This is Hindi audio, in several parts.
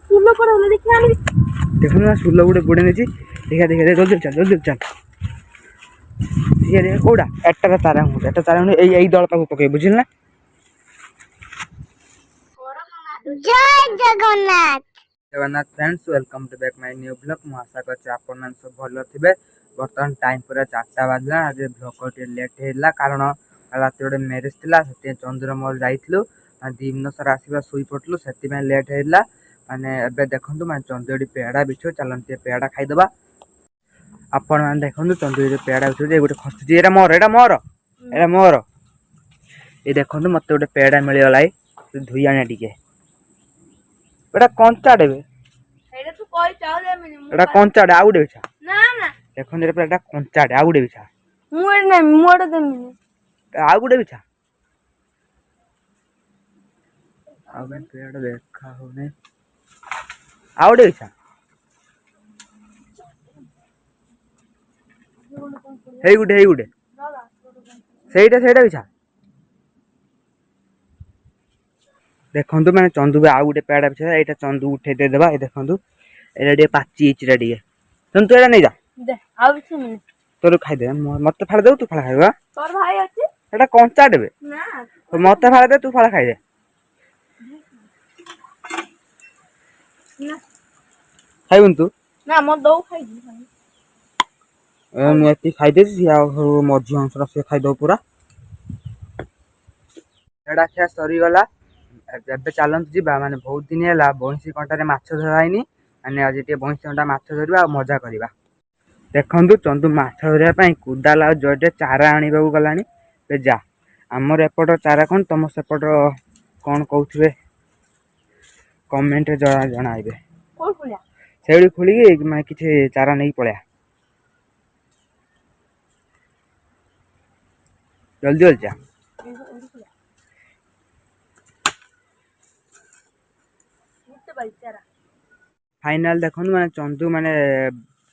सुलो पड़ा होला देखिया आनी देखो ना सुलो गुटे बुड़े नेची देखा देखा जल्दी चल ये कोड़ा एटा तारा हूँ एई दल पाक पके बुझिल ना। जय Jagannath Jagannath friends welcome to back my new blog. मु आशा करछि आपन मन सब भलो थिबे। बर्तमान टाइम पूरा 4टा बाजला। आज ब्लॉग को लेट हेला कारण रात गोटे मैरेज थिला से चंद्र मोर जाइथिलु दिन सारा आसीबा सुई पटलु से लेट हेला माने एबे देखंतु माने चंद्रडी पेड़ा बिछो चलंती पेड़ा खाइदबा। आपण माने देखंतु चंद्रडी पेड़ा बिछो जे गोटे खसुची एरा मोर ए देखंतु मते गोटे पेड़ा मिली गलाई धुई आने टिके एटा कंचा देबे एटा तू कहि चाउ दे मिनी एटा कंचा डे आउडे बिछा ना ना देखंतु एटा एटा कंचा डे आउडे बिछा मु एटा नै मु एटा दे मिनी आउडे बिछा आबे पेड़ा देखा होने आउडे बिछा हेई गुडे सेटा बिछा देखंतु माने चंदू आउ गोटे पेड़ा बिछा एटा चंदू उठे दे देबा। ए देखंतु एटा डे पाची इचरा डे चंदू एटा नै जा दे आउ बिछ मिनी तोर खाइ दे मते फाड़ दे तू फळ खाइबा तोर भाई अछि एटा कंचा देबे ना मते फाड़ दे तू फळ खाइ दे ना खाइबुन तू ना म दौ खाइ दी मैं एति खाइ दे सिया मझी अंशरा से खाइ दो पूरा एडा खिया सरी गला। एबे चलंत जीबा माने बहुत दिन हैला बंसी कंटा रे माछ धराइनी माने आज टे बंसी कंटा माछ धरबा आ मजा करबा। देखंतु चंदू माछ धरिया पई कुदाला जडे चारा आनी बाबू गलानी बे जा हमर एपट चारा कोन तम सेपट कोन कहउथबे कमेंट रे जणाइबे कोन खुलिया सेडी खुली के माने किछ चारा नै पळया जल्दी जा फाइनल देखो माने चंदू माने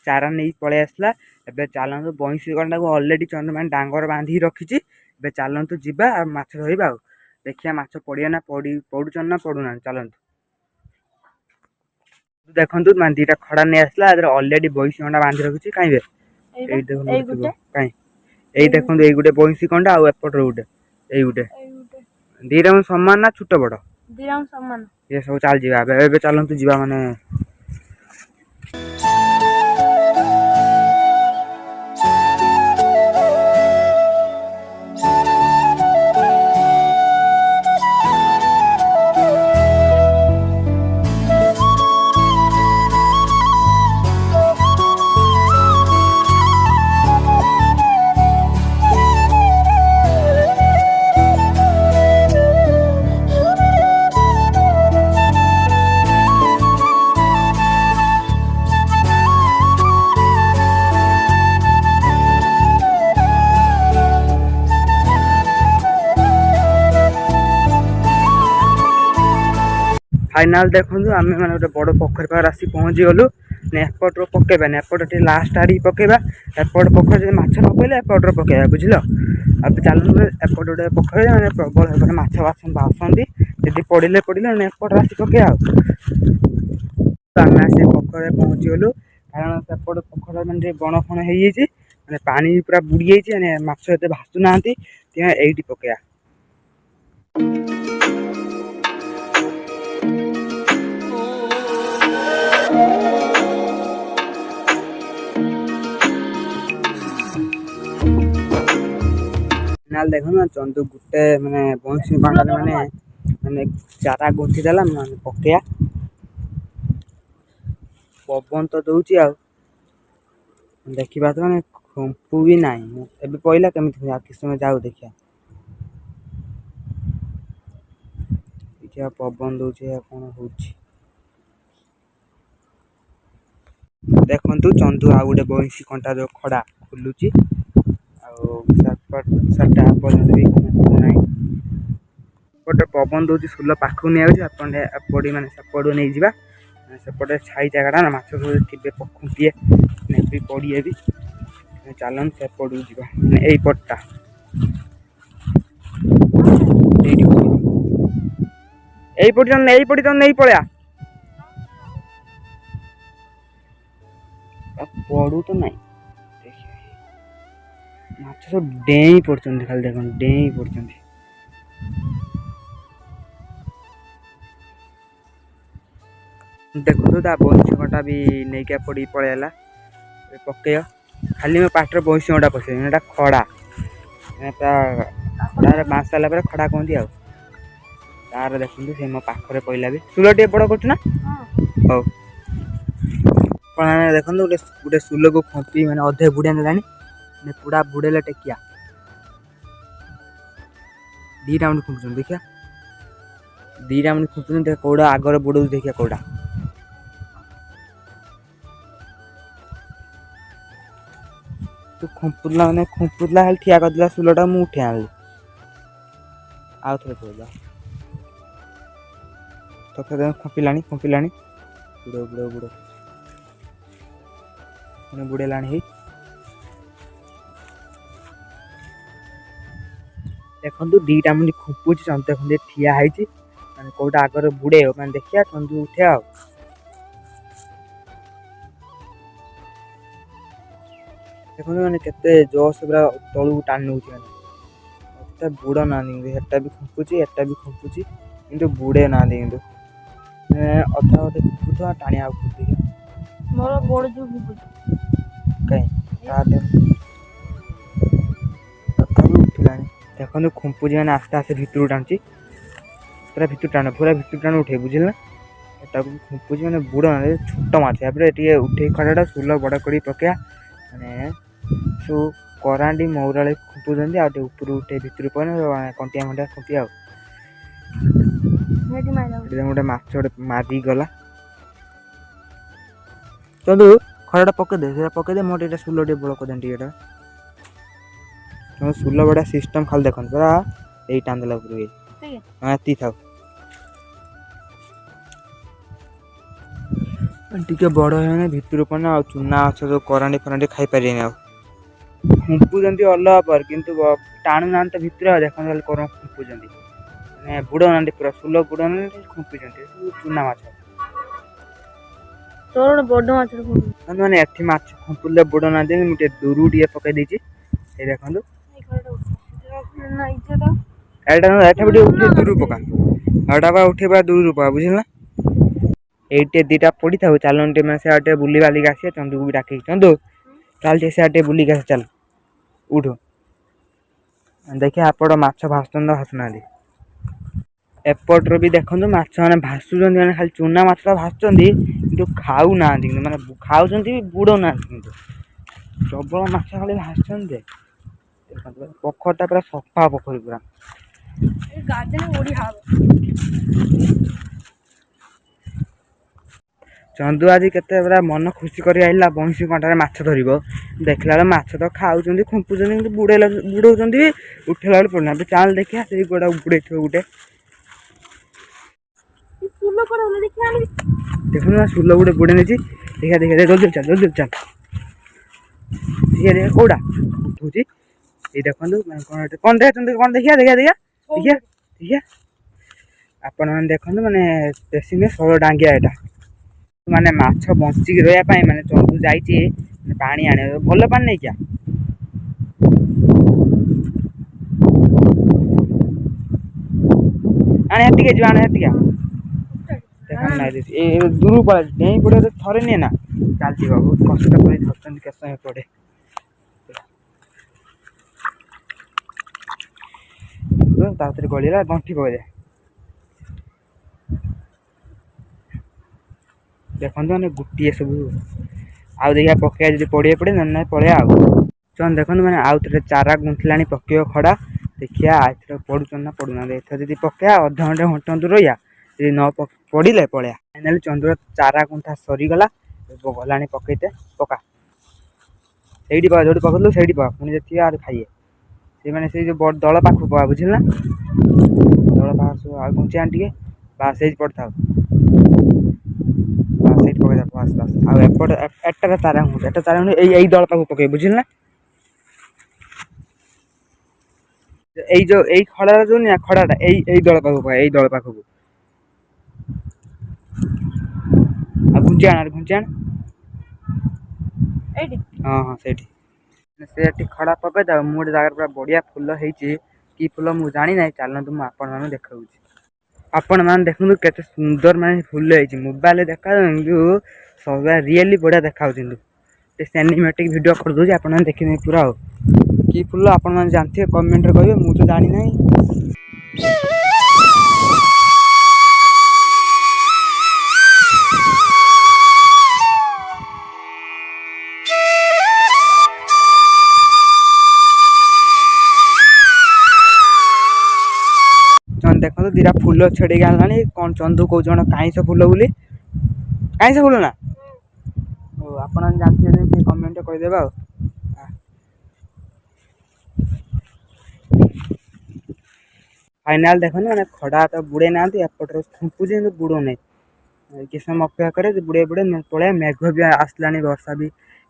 चारा नहीं पळे आसला। एबे चलंतु बंसी कंटा को ऑलरेडी चंदू माने डांगर बांधी रखिची। एबे चलंतु जिबा आ माछ धरिबा देखिया माछ पड़िया ना पड़ुचन ना पड़ुना चलंतु देखंतु माने दीटा खड़ा नै आसला अदर ऑलरेडी बंसी कंटा बांधी रखिची काइबे एई देखो काई एई देखंतु एई गुटे बंसी कंटा आ एपट गुटे एई गुटे दीरा समान ना छोट बड़ दिराम समान ये सब चल जीवा एबे चलंतु जीवा माने फाइनल देखो आम मैंने गोटे बड़ पोखर पार आसी पहुँची गलु एपट पकेबा एपट लास्ट आड़ी पकेबा एपट पोखर जो माछ न पड़े एपट पकेबा बुझल। अब चलो एपट गोटे पोखर मैंने प्रबल भाव माछ बासती जी पड़े पड़े एपट आसी पके आम आसी पोखर पहुँची गलु कारण सेपट पोखर मैंने बण फण हो पानी पूरा बुड़ी जाइए माछ एत भासु ना ये पकेया देखो ना चंदू गुटे माने बंसी बांधा माने माने चारा गुंथी देला माने पकेया पवन तो दउची आ देखिबा तो माने खंपु भी नाही एबे पहिला केमिति आ किस समय जाऊ देखिया देखिया पवन दउची आ कोन होउची देखंतु चंदू आ गुटे बंसी कंटा जो खड़ा खुलुची साटा पर्यटन भी ना गोटे पवन दूसरी सुल पाख नहीं पड़ी माने सेपटू नहीं जावा सेपटे छाई जगह ना माछ सब थे खुंटिए भी पड़िए भी चलन सेपटू जा यही पट्टा यही पड़ी नहीं पड़ा पड़ू तो नहीं देखिए माछ सब डेई पड़ते खाली देख डेई पड़ते देखो ता बंशीटा भी नहीं क्या पड़ी पड़ेगा पकड़ खाली मैं पाटर बंशीटा पसंद खड़ा तार बाँस सारा पर खड़ा कहती आ तार देखते से मो पाखे पड़ा भी सुल टे बड़ कर हौ देखो गोटे गोटे सुल को खंपी मैंने अधे बुड़े ना पूरा बुड़ेले टेकिया दीटा मिनट खुंपुन देखिया दीटा मिनट खुंपुन कौड़ा आगर बुड़ देखिया कौड़ा तू खुंपुला मैंने खुंपुला खाली ठिया कर सुलटा मुझे उठे आनी आउ थे पड़ा तो खुंपिला खुंपिला बुड़ बुड़ बुड़ मैंने बुड़ेला देखो दीटा मिनट खुंपुची चंद देखते ठिया है मैंने कौटा आगर बुड़े मैंने देखिया चंदू उठे आ देखो मैंने केते जोश पूरा तलू टाणी नौ मैंने बुड़ ना एटा भी खुंपुची एटा भी खुंपुची कि बुड़े ना कि अधा अधे खुंपुथ टाणी आ मोर गोड़ जो कहीं उठिला देखो खुंपुची मैंने आस्ते आस्ते भितर टाणुची पूरा भितर टाण उठे बुझल ना खुंपुची मैंने बुड़ ना छोट माछ टे उठे खड़ा सुल बड़ कर पकड़ा मैंने सब करांडी मौरा खुंपुच आगे ऊपर उठे भितर कंटिया खंडिया खुंपी आ गोटे माछ गोटे मारी गला चंदू खड़ा पकईदे पकईदे मोटे ये सुल टे बड़ कर टे सुल बड़ा सिस्टम खाली देख पूरा यही टान देला ती था टे बड़ है भितर पड़ना चूना अच्छे जो करांडी फरांडी खाई पारे खुंपुच अलग पर कि टाणु ना भितर देख कर खुंपुच बुड़ा पूरा सुल बुड़ा खुंपी चूना माछ तोर बड़ माछ मैंने एठी माछ खुंपुले बुड़ा ना मुझे दूर टे पकई देती देखो उठे दूर पका एटा उठे दूर पका बुझल ये दीटा पड़ी था चलन टे मैं से बुली बालिक आसे चंदू को भी डाक चंदू चल से बुलिक आस चल उठ देखिए आपड़ माछ भासुन भासुना एपट्र भी देखो माछ मैंने भासुं मैंने खाली चूना माछटा भासुं कि खाऊ ना मैंने खाऊँ बुड़ ना प्रबल माछ खाली भासुं पोखरटा पूरा सफा पोखरी पूरा चंदू आज केते पूरा मन खुशी कर आइला बंशी कंटार माछ धर देखला माछ तो खाऊ खुंपुच बुड़े बुड़ौं उठेला पड़ना चाल देखिया से गोड़ा बुड़े गोटे देखो ना सुल गोटे बुड़े नहीं देखा देखा जल्दी चल जल्दी चल देखिए कौड़ा उठूँ ये देखो कौन कौन देखिए देखिए देखिए देखिए देखिए आपण मैंने देखते मैंने देशी में 16 डांगिया यहाँ माने माछ बंचिक रहा माने चंदू जाइए पानी आने भल पानी नहीं क्या आने हेतिके जो आने हेतिका देखा ना दूर पड़ा डेई पड़े तो थरे नहीं ना चलती बहुत कष्ट कर धरते के समय पड़े गलिला गंठी पकड़े देखते मैंने गोटे सब आउ देखिए पकड़ा जी पड़े पड़े ना पड़े आउ चल देखो मैंने आउ थे चारा गुंठला पकड़ खड़ा देखिए आर पड़ुन ना पड़ूना एथर जी पकड़ा अध घंटे घंटे रहा जी न पड़े पड़े फाइनाली चंदूर चारा गुंठा सरीगला गला पकईते पका से जो पकड़लु से पका पुणी जी आर खाइए से मैंने से जो दल पाख पका बुझल ना दल पाख सब घुंचे आन टे बास पड़ता पकड़ बास बास आउट एटा चारा यही दल पाख पकई बुझल ना जो खड़ा जो ना खड़ाटा यही दल पाख पका यही दल पाख को घुंचे आण ଏଇଠି हाँ हाँ से खड़ा पकईद मु गोटे जगह पूरा बढ़िया फुल होती कि फुल मुझे जानी ना चलतु मुझे आपण मैंने देखा आपण मैंने देखु केते सुंदर माने फुल होती मोबाइल देखा सब रियली बढ़िया देखा सिनेमेटिक वीडियो कर दूसरी आप देखने पूरा हो कि फुल आपण मैंने जानते कमेंट कहे मुझे तो जानी ना। देखो दीटा फुल छेड़ी आना कौन चंदू कौन कईस फुल बोली कईस फुल ना आप जानते कमेंट करदे फाइनाल देखो मैंने खड़ा तो बुड़े ना एपटे खुंपुचे बुड़ो नहीं कि समय अपेक्षा करे बुड़े बुड़े पड़े मेघ भी आसला वर्षा भी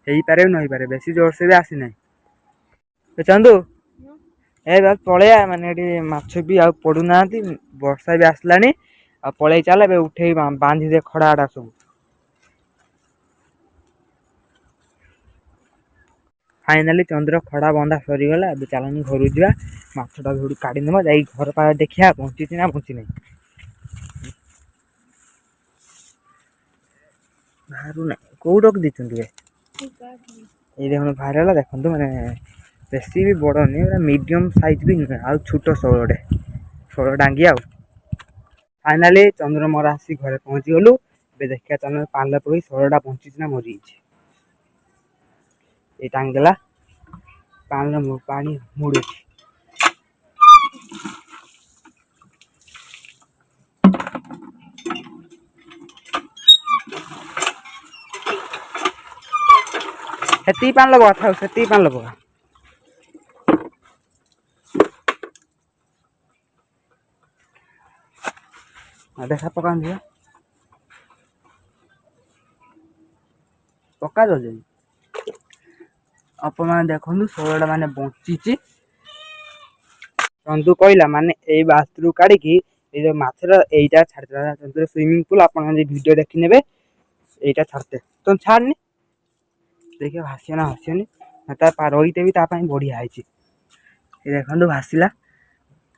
हो पारे नई पारे बेसी जोर से भी आसी ना चंदू ए बस पलैया माने माछ भी आ पड़ूना वर्षा भी आसला पलि चल उठे बांधी दे खड़ा आड़ा सब फाइनाली चंद्र खड़ा बंधा सरीगला अब चलनी घर जा मछटा भी काढ़ीदेव जा घर पास देखा बंची ना बंची ना बाहर ना कौ रख दी ये देखो बाहर देखो मैंने बेसी भी बड़ नहीं मीडियम साइज भी नुहे आ छोट शोल डांगी आ फाइनाली चंद्र मोर आसी घरे पहुँची गलु देखा चल पाल पकई शोलटा बंची ना मरी ये टांगदेला पानी मुड़ी से पान लगा था से पान लगा देखा पका दिया पका दे आप देखु शोलटा माने बंची चंदू कहला माने यही बास्तु काढ़ी ये मछर यहीटा छाड़ा चंदू स्विमिंग पूल आप वीडियो देखी ने यहीटा छाड़ते तुम छाड़नी देखिए भासी ना भासी रईते भी बढ़िया है देखो भाषिला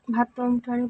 भात मुठाणी